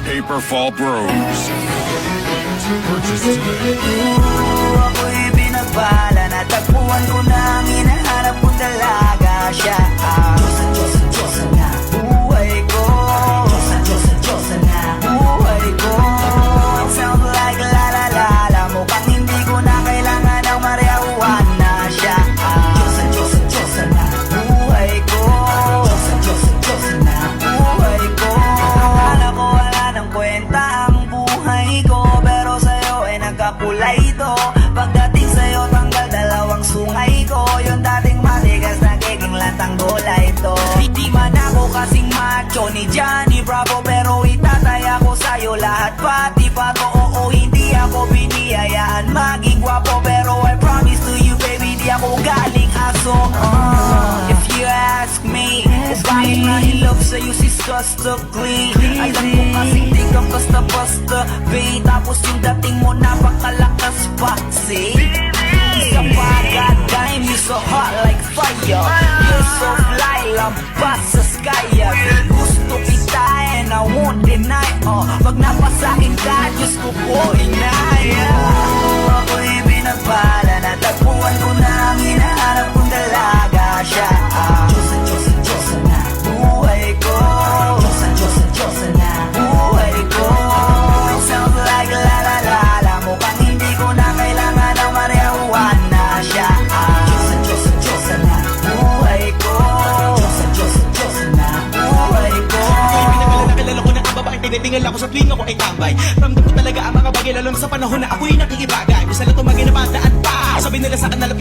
Paper Fall Bros. Purchase today. Ako'y binagpala, natagpuan ko na ang hinahanap kong dalaga. Siya ang Diyos na buhay ko. Diyos na buhay ko. It sounds like la la la la, mukhang hindi ko na kailangan ng marijuana. Siya ang Diyos na buhay ko. Diyos na buhay ko. Akala ko wala ng kwenta ang buhay ko, pero sa'yo ay nagkakulay ito. Pagdating sa'yo tanggal dalawang sungay ko, yung dating matigas nagiging latang bola ito. Di man ako kasing macho ni Johnny Bravo, pero itataya ko sa'yo lahat pati pa to. Oo, hindi ako biniyayaan maging gwapo, pero I promise to you baby, di ako galing aso. If you ask me, bakit nahilog sa'yo si Skusta Clean? Alam ko kasing di ka basta-basta, babe. Tapos yung dating mo napakalakas pa, see? Isa pa goddamn, you so hot like fire. You're so fly, lampas sa sky. Gusto kita and I won't deny. Pag napasakin ka, Diyos ko po inaya. Ako'y binagpala, natagpuan ko na ang hinahanap kong dalaga. Siya ang Diyos na buhay ko. Diyos na buhay ko. It sounds like la la la la, mukhang hindi ko na kailangan ng marijuana. Siya ang Diyos na buhay ko. Diyos na buhay ko. Nakilala ko na ang babae, tinitingal ako sa tuwing ako ay tambay. Ramdam ko talaga ang mga bagay, lalo na sa panahon na ako'y nakikibagay. Gusto na tumagin na mataan pa, sabi nila sa kanal